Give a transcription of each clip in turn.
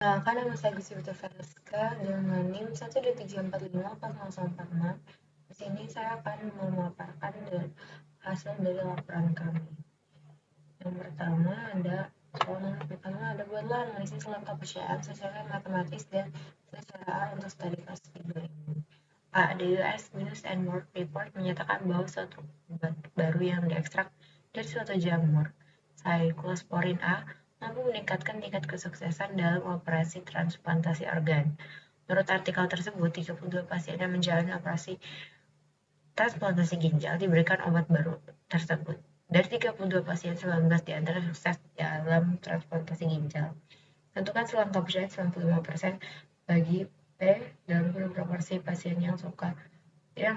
Perkenalkan, nama saya Gusti Putra Vereska dengan NIM 123454046. Di sini saya akan memaparkan hasil dari laporan kami. Yang pertama ada buatlah analisis lengkap persyaratan secara matematis dan secara untuk studi kelas 3 ini. A. The US News and World Report menyatakan bahwa suatu obat baru yang diekstrak dari suatu jamur, Cyclosporin A, mampu meningkatkan tingkat kesuksesan dalam operasi transplantasi organ. Menurut artikel tersebut, 32 pasien yang menjalani operasi transplantasi ginjal diberikan obat baru tersebut. Dari 32 pasien, 19 diantara sukses dalam transplantasi ginjal. Tentukan selangkah persen 95% bagi P dalam proporsi pasien yang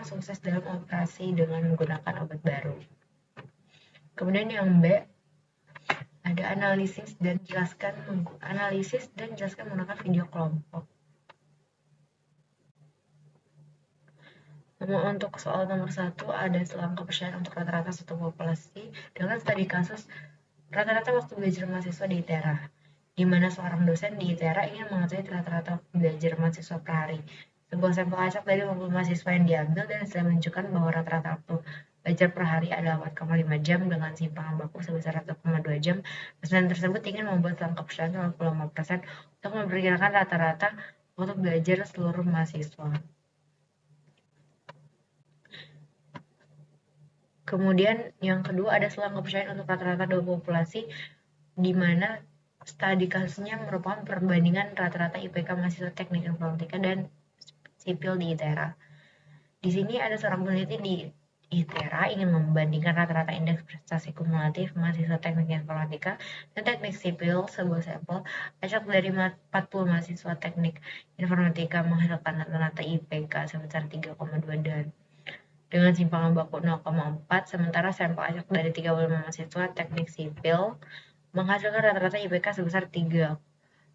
sukses dalam operasi dengan menggunakan obat baru. Kemudian yang B, ada analisis dan jelaskan menggunakan video kelompok. Untuk soal nomor 1, ada selangkah persyaratan untuk rata-rata satu populasi dengan studi kasus rata-rata waktu belajar mahasiswa di ITERA, di mana seorang dosen di ITERA ingin mengetahui rata-rata belajar mahasiswa per hari. Sebuah sampel acak dari 50 mahasiswa yang diambil dan sudah menunjukkan bahwa rata-rata waktu belajar per hari adalah 4,5 jam dengan simpangan baku sebesar 1,2 jam. Dosen tersebut ingin membuat selangkah persyaratan 55% untuk memperkirakan rata-rata waktu belajar seluruh mahasiswa. Kemudian yang kedua ada selangkah persyaratan untuk rata-rata dua populasi, di mana studi kasusnya merupakan perbandingan rata-rata IPK mahasiswa teknik informatika dan sipil di ITERA. Di sini ada seorang peneliti di ITERA ingin membandingkan rata-rata indeks prestasi kumulatif mahasiswa teknik informatika dan teknik sipil sebuah sampel acak dari 40 mahasiswa teknik informatika menghasilkan rata-rata IPK sebesar 3,2 dan dengan simpangan baku 0,4, sementara sampel acak dari 35 mahasiswa teknik sipil menghasilkan rata-rata IPK sebesar 3.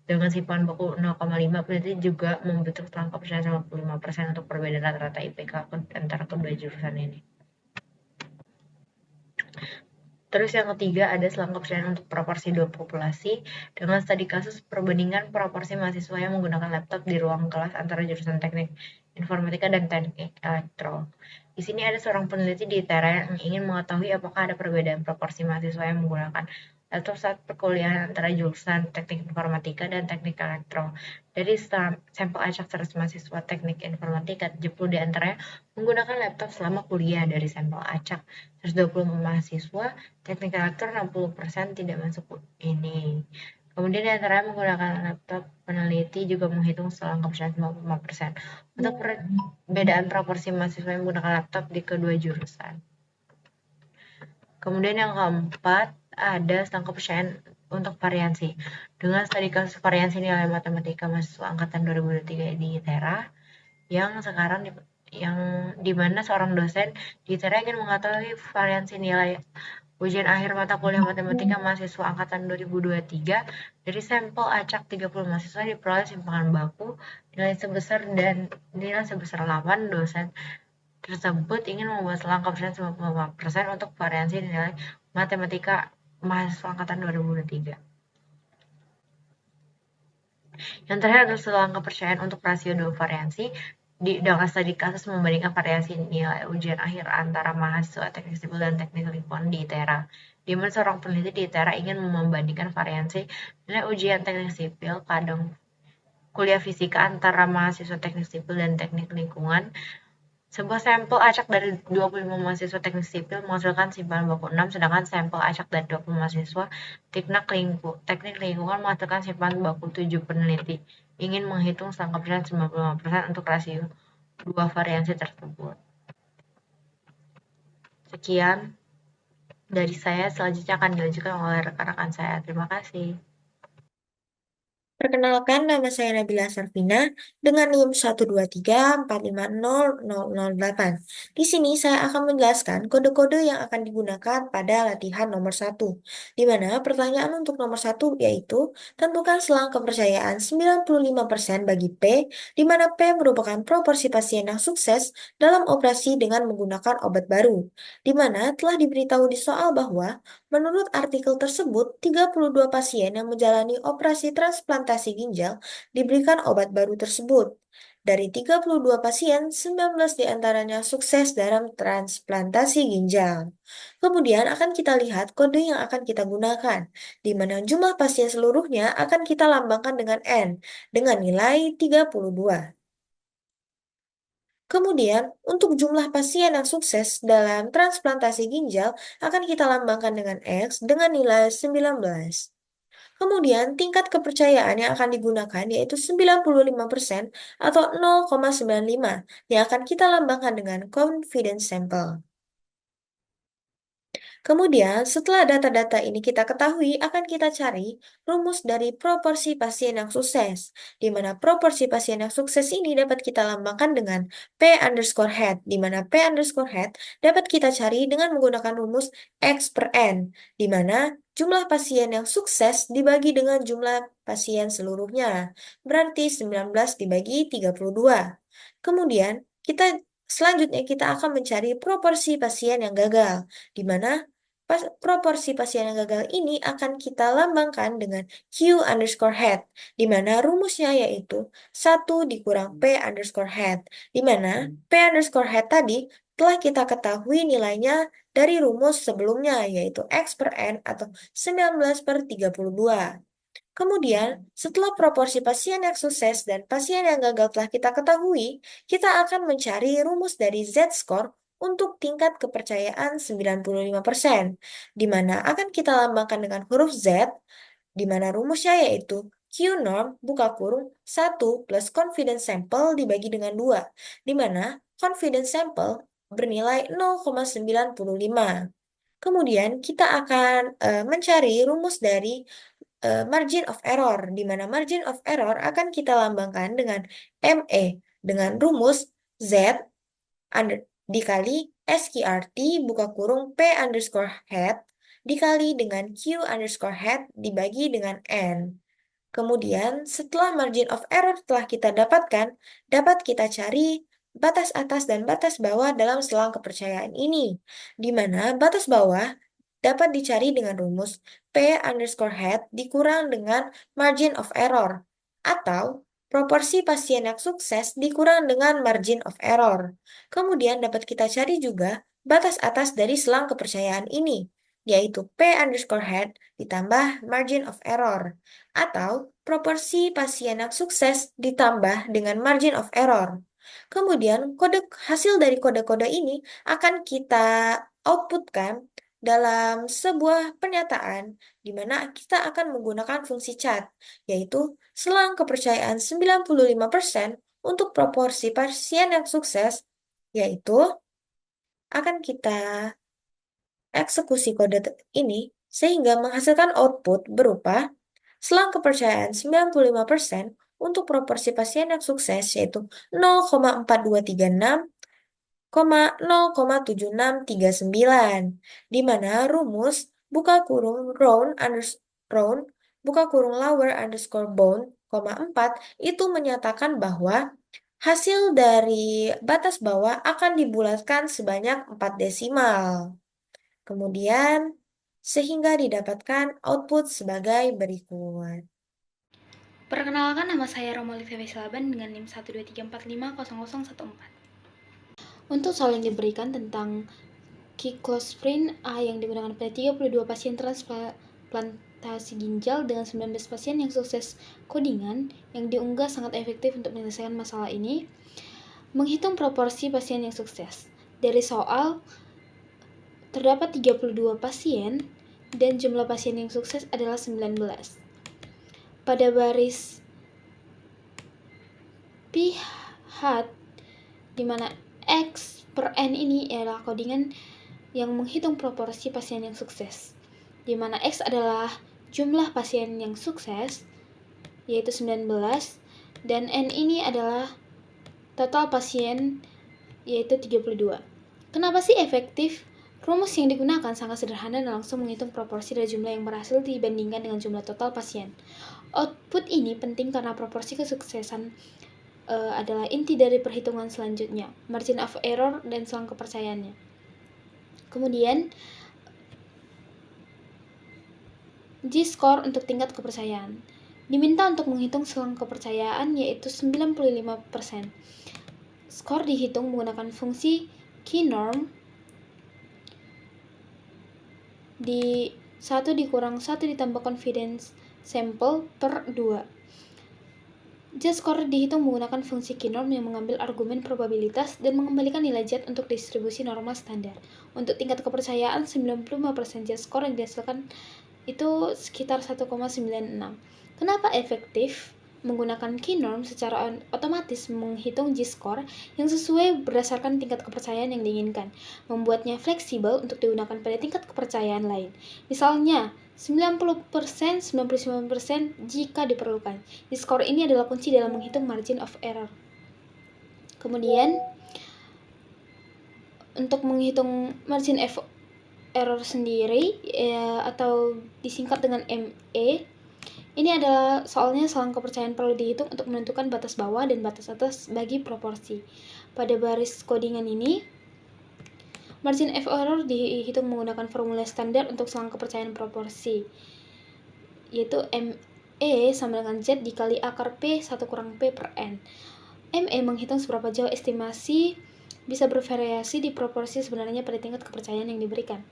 Dengan simpangan baku 0,5, peneliti juga membentuk selangkah persyaratan 55% untuk perbedaan rata-rata IPK antara kedua jurusan ini. Terus yang ketiga ada selangkah persyaratan untuk proporsi dua populasi dengan studi kasus perbandingan proporsi mahasiswa yang menggunakan laptop di ruang kelas antara jurusan teknik informatika dan teknik elektro. Di sini ada seorang peneliti di ITERA yang ingin mengetahui apakah ada perbedaan proporsi mahasiswa yang menggunakan laptop saat perkuliahan antara jurusan teknik informatika dan teknik elektro. Dari sampel acak 100 mahasiswa teknik informatika, 70 diantaranya menggunakan laptop selama kuliah. Dari sampel acak 120 mahasiswa teknik elektro, 60% tidak masuk ini. Kemudian diantaranya menggunakan laptop, peneliti juga menghitung selangkah persyaratan 55% untuk perbedaan proporsi mahasiswa yang menggunakan laptop di kedua jurusan. Kemudian yang keempat, ada selangkah persyaratan untuk variansi. Dengan studi kasus variansi nilai matematika mahasiswa angkatan 2023 di ITERA, yang sekarang di mana seorang dosen di ITERA ingin mengetahui variansi nilai ujian akhir mata kuliah matematika mahasiswa angkatan 2023 dari sampel acak 30 mahasiswa diperoleh simpangan baku nilai sebesar 8. Dosen tersebut ingin membuat selangkah persyaratan 95% untuk variansi nilai matematika mahasiswa angkatan 2023. Yang terakhir adalah selangkah persyaratan untuk rasio dua variansi dengan studi kasus membandingkan variasi nilai ujian akhir antara mahasiswa teknik sipil dan teknik lingkungan di ITERA. Di mana seorang peneliti di ITERA ingin membandingkan variasi nilai ujian teknik sipil kadang kuliah fisika antara mahasiswa teknik sipil dan teknik lingkungan. Sebuah sampel acak dari 25 mahasiswa teknik sipil menghasilkan simpangan baku 6, sedangkan sampel acak dari 20 mahasiswa teknik lingkungan menghasilkan simpangan baku 7. Peneliti ingin menghitung selangkah persyaratan 95% untuk rasio dua variansi tersebut. Sekian dari saya, selanjutnya akan dilanjutkan oleh rekan-rekan saya. Terima kasih. Perkenalkan, nama saya Nabila Sarvina dengan NIM 123450008. Di sini saya akan menjelaskan kode-kode yang akan digunakan pada latihan nomor 1, di mana pertanyaan untuk nomor 1 yaitu tentukan selang kepercayaan 95% bagi P, di mana P merupakan proporsi pasien yang sukses dalam operasi dengan menggunakan obat baru, di mana telah diberitahu di soal bahwa Menurut artikel tersebut, 32 pasien yang menjalani operasi transplantasi ginjal diberikan obat baru tersebut. Dari 32 pasien, 19 diantaranya sukses dalam transplantasi ginjal. Kemudian akan kita lihat kode yang akan kita gunakan, di mana jumlah pasien seluruhnya akan kita lambangkan dengan N, dengan nilai 32. Kemudian, untuk jumlah pasien yang sukses dalam transplantasi ginjal akan kita lambangkan dengan X dengan nilai 19. Kemudian, tingkat kepercayaan yang akan digunakan yaitu 95% atau 0,95 yang akan kita lambangkan dengan confidence sample. Kemudian, setelah data-data ini kita ketahui, akan kita cari rumus dari proporsi pasien yang sukses, di mana proporsi pasien yang sukses ini dapat kita lambangkan dengan P underscore head, di mana P underscore head dapat kita cari dengan menggunakan rumus X per N, di mana jumlah pasien yang sukses dibagi dengan jumlah pasien seluruhnya, berarti 19 dibagi 32. Kemudian, selanjutnya kita akan mencari proporsi pasien yang gagal, di mana proporsi pasien yang gagal ini akan kita lambangkan dengan Q underscore head, di mana rumusnya yaitu 1 dikurang P underscore head, di mana P underscore head tadi telah kita ketahui nilainya dari rumus sebelumnya, yaitu X per N atau 19 per 32. Kemudian, setelah proporsi pasien yang sukses dan pasien yang gagal telah kita ketahui, kita akan mencari rumus dari Z-score untuk tingkat kepercayaan 95%, di mana akan kita lambangkan dengan huruf Z, di mana rumusnya yaitu Q norm buka kurung 1 plus confidence sample dibagi dengan 2, di mana confidence sample bernilai 0,95. Kemudian kita akan mencari rumus dari margin of error, di mana margin of error akan kita lambangkan dengan ME dengan rumus Z dikali SQRT buka kurung P underscore head dikali dengan Q underscore head dibagi dengan N. Kemudian, setelah margin of error telah kita dapatkan, dapat kita cari batas atas dan batas bawah dalam selang kepercayaan ini, di mana batas bawah dapat dicari dengan rumus P underscore head dikurang dengan margin of error, atau proporsi pasien yang sukses dikurang dengan margin of error. Kemudian dapat kita cari juga batas atas dari selang kepercayaan ini, yaitu P underscore head ditambah margin of error, atau proporsi pasien yang sukses ditambah dengan margin of error. Kemudian, hasil dari kode-kode ini akan kita outputkan dalam sebuah pernyataan di mana kita akan menggunakan fungsi cat, yaitu selang kepercayaan 95% untuk proporsi pasien yang sukses, yaitu akan kita eksekusi kode ini sehingga menghasilkan output berupa selang kepercayaan 95% untuk proporsi pasien yang sukses yaitu 0,4236, 0,7639, di mana rumus buka kurung round buka kurung lower underscore bound, 4 itu menyatakan bahwa hasil dari batas bawah akan dibulatkan sebanyak 4 desimal. Kemudian, sehingga didapatkan output sebagai berikut. Perkenalkan, nama saya Romolita Silaban dengan NIM 123450014. Untuk soal yang diberikan tentang cyclosporin A yang digunakan pada 32 pasien transplantasi ginjal dengan 19 pasien yang sukses kodingan yang diunggah sangat efektif untuk menyelesaikan masalah ini. Menghitung proporsi pasien yang sukses. Dari soal, terdapat 32 pasien dan jumlah pasien yang sukses adalah 19. Pada baris pihak di mana X per N ini adalah kodingan yang menghitung proporsi pasien yang sukses, di mana X adalah jumlah pasien yang sukses, yaitu 19, dan N ini adalah total pasien, yaitu 32. Kenapa sih efektif? Rumus yang digunakan sangat sederhana dan langsung menghitung proporsi dari jumlah yang berhasil dibandingkan dengan jumlah total pasien. Output ini penting karena proporsi kesuksesan adalah inti dari perhitungan selanjutnya, margin of error dan selang kepercayaannya. Kemudian, G-score untuk tingkat kepercayaan. Diminta untuk menghitung selang kepercayaan yaitu 95%. Skor dihitung menggunakan fungsi keynorm di 1 dikurang 1 ditambah confidence sample per 2. Z-score dihitung menggunakan fungsi keynorm yang mengambil argumen probabilitas dan mengembalikan nilai Z untuk distribusi normal standar. Untuk tingkat kepercayaan 95% Z-score yang dihasilkan itu sekitar 1,96. Kenapa efektif? Menggunakan keynorm secara otomatis menghitung G-score yang sesuai berdasarkan tingkat kepercayaan yang diinginkan, membuatnya fleksibel untuk digunakan pada tingkat kepercayaan lain. Misalnya, 90%, 99% jika diperlukan. G-score ini adalah kunci dalam menghitung margin of error. Kemudian, untuk menghitung margin of error sendiri atau disingkat dengan ME, ini adalah soalnya selang kepercayaan perlu dihitung untuk menentukan batas bawah dan batas atas bagi proporsi. Pada baris codingan ini, margin of error dihitung menggunakan formula standar untuk selang kepercayaan proporsi, yaitu ME sama dengan Z dikali akar P 1 kurang P per N. ME menghitung seberapa jauh estimasi bisa bervariasi di proporsi sebenarnya pada tingkat kepercayaan yang diberikan.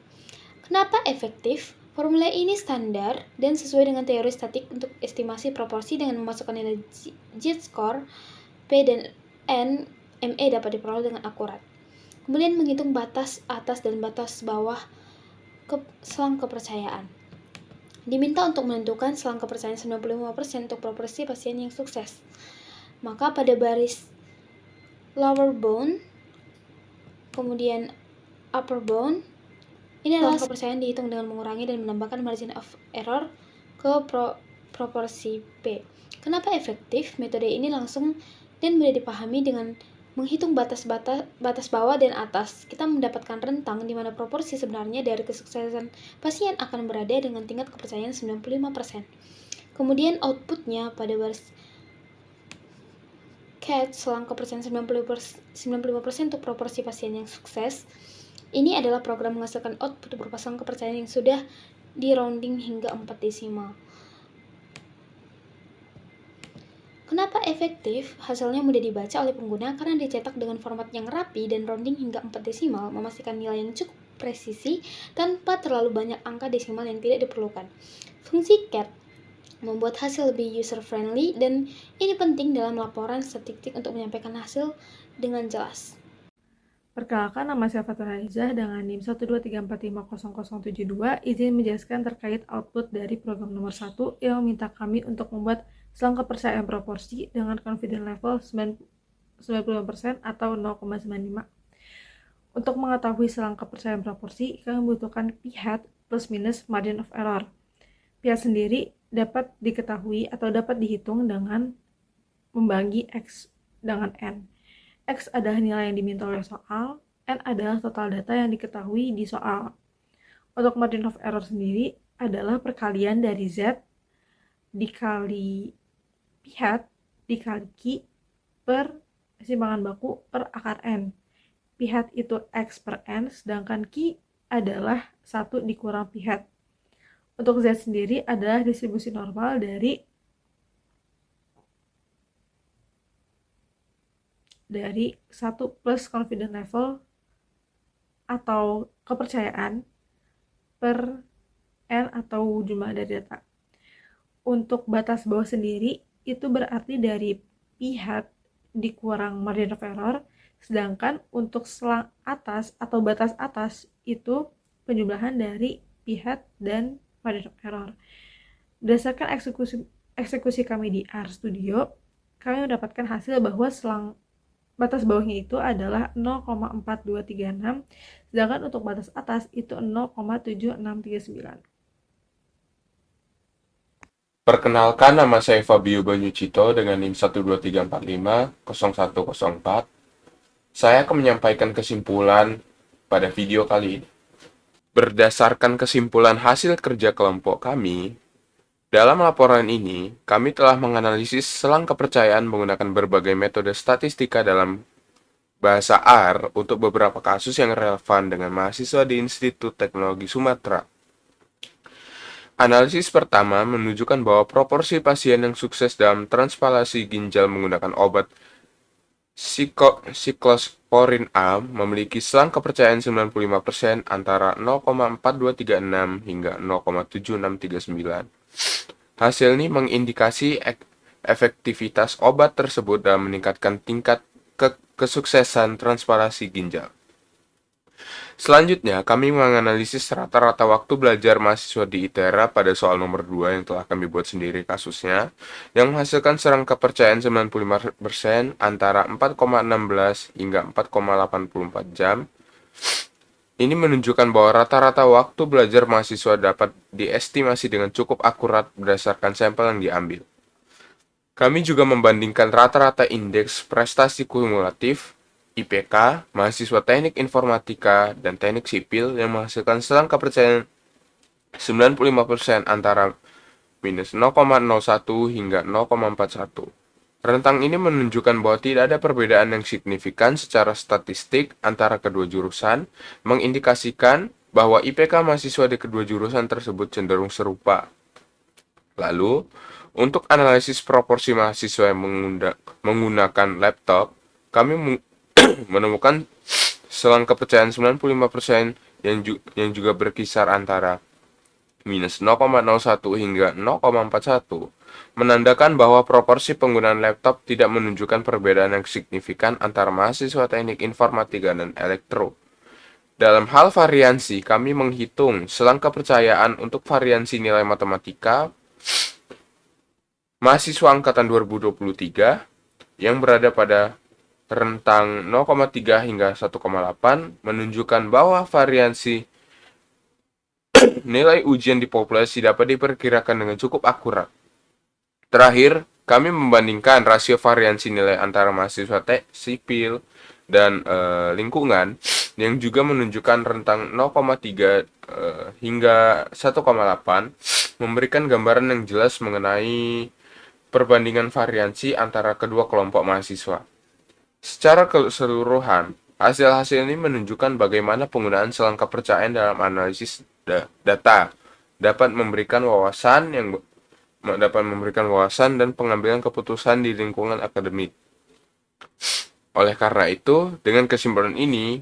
Kenapa efektif? Formula ini standar dan sesuai dengan teori statik untuk estimasi proporsi dengan memasukkan nilai Z-score, P dan N, ME dapat diperoleh dengan akurat. Kemudian menghitung batas atas dan batas bawah selang kepercayaan. Diminta untuk menentukan selang kepercayaan 95% untuk proporsi pasien yang sukses. Maka pada baris lower bound, kemudian upper bound, ini adalah kepercayaan dihitung dengan mengurangi dan menambahkan margin of error ke proporsi P. Kenapa efektif? Metode ini langsung dan mudah dipahami dengan menghitung batas bawah dan atas. Kita mendapatkan rentang di mana proporsi sebenarnya dari kesuksesan pasien akan berada dengan tingkat kepercayaan 95%. Kemudian outputnya pada baris CAT selang kepercayaan 95% untuk proporsi pasien yang sukses. Ini adalah program menghasilkan output berupa selang kepercayaan yang sudah di rounding hingga 4 desimal. Kenapa efektif? Hasilnya mudah dibaca oleh pengguna karena dicetak dengan format yang rapi dan rounding hingga 4 desimal, memastikan nilai yang cukup presisi tanpa terlalu banyak angka desimal yang tidak diperlukan. Fungsi CAT membuat hasil lebih user-friendly dan ini penting dalam laporan statistik untuk menyampaikan hasil dengan jelas. Perkenalkan, nama saya Fathia Raizah dengan NIM 123450072. Izin menjelaskan terkait output dari program nomor 1 yang meminta kami untuk membuat selang kepercayaan proporsi dengan confidence level 95% atau 0,95. Untuk mengetahui selang kepercayaan proporsi, kami membutuhkan p-hat plus minus margin of error. P-hat sendiri dapat diketahui atau dapat dihitung dengan membagi X dengan N. X adalah nilai yang diminta oleh soal, N adalah total data yang diketahui di soal. Untuk margin of error sendiri adalah perkalian dari Z dikali p-hat dikali Q per simpangan baku per akar N. P-hat itu X per N, sedangkan Q adalah 1 dikurang p-hat. Untuk Z sendiri adalah distribusi normal dari 1 plus confidence level atau kepercayaan per N atau jumlah dari data. Untuk batas bawah sendiri itu berarti dari p-hat dikurang margin of error, sedangkan untuk selang atas atau batas atas itu penjumlahan dari p-hat dan margin of error. Berdasarkan eksekusi kami di RStudio, kami mendapatkan hasil bahwa selang batas bawahnya itu adalah 0,4236, sedangkan untuk batas atas itu 0,7639. Perkenalkan, nama saya Fabio Banyucito dengan NIM 123450104. Saya akan menyampaikan kesimpulan pada video kali ini. Berdasarkan kesimpulan hasil kerja kelompok kami, dalam laporan ini, kami telah menganalisis selang kepercayaan menggunakan berbagai metode statistika dalam bahasa R untuk beberapa kasus yang relevan dengan mahasiswa di Institut Teknologi Sumatera. Analisis pertama menunjukkan bahwa proporsi pasien yang sukses dalam transplantasi ginjal menggunakan obat siklosporin A memiliki selang kepercayaan 95% antara 0,4236 hingga 0,7639. Hasil ini mengindikasi efektivitas obat tersebut dalam meningkatkan tingkat kesuksesan transplantasi ginjal. Selanjutnya, kami menganalisis rata-rata waktu belajar mahasiswa di ITERA pada soal nomor 2 yang telah kami buat sendiri kasusnya, yang menghasilkan serang kepercayaan 95% antara 4,16 hingga 4,84 jam. Ini menunjukkan bahwa rata-rata waktu belajar mahasiswa dapat diestimasi dengan cukup akurat berdasarkan sampel yang diambil. Kami juga membandingkan rata-rata indeks prestasi kumulatif IPK, mahasiswa teknik informatika, dan teknik sipil yang menghasilkan selang kepercayaan 95% antara minus 0,01 hingga 0,41. Rentang ini menunjukkan bahwa tidak ada perbedaan yang signifikan secara statistik antara kedua jurusan, mengindikasikan bahwa IPK mahasiswa di kedua jurusan tersebut cenderung serupa. Lalu, untuk analisis proporsi mahasiswa yang menggunakan laptop, kami menemukan selang kepercayaan 95% yang juga berkisar antara minus 0,01 hingga 0,41, menandakan bahwa proporsi penggunaan laptop tidak menunjukkan perbedaan yang signifikan antara mahasiswa teknik informatika dan elektro. Dalam hal variansi, kami menghitung selang kepercayaan untuk variansi nilai matematika mahasiswa angkatan 2023 yang berada pada rentang 0,3 hingga 1,8 menunjukkan bahwa variansi nilai ujian di populasi dapat diperkirakan dengan cukup akurat. Terakhir, kami membandingkan rasio variansi nilai antara mahasiswa sipil dan lingkungan yang juga menunjukkan rentang 0,3 hingga 1,8, memberikan gambaran yang jelas mengenai perbandingan variansi antara kedua kelompok mahasiswa. Secara keseluruhan, hasil-hasil ini menunjukkan bagaimana penggunaan selang kepercayaan dalam analisis data dapat memberikan wawasan dan pengambilan keputusan di lingkungan akademik. Oleh karena itu, dengan kesimpulan ini,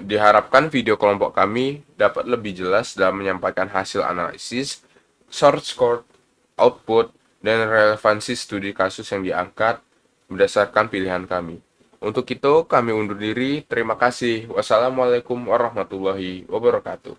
diharapkan video kelompok kami dapat lebih jelas dalam menyampaikan hasil analisis, source code, output, dan relevansi studi kasus yang diangkat berdasarkan pilihan kami. Untuk itu, kami undur diri. Terima kasih. Wassalamualaikum warahmatullahi wabarakatuh.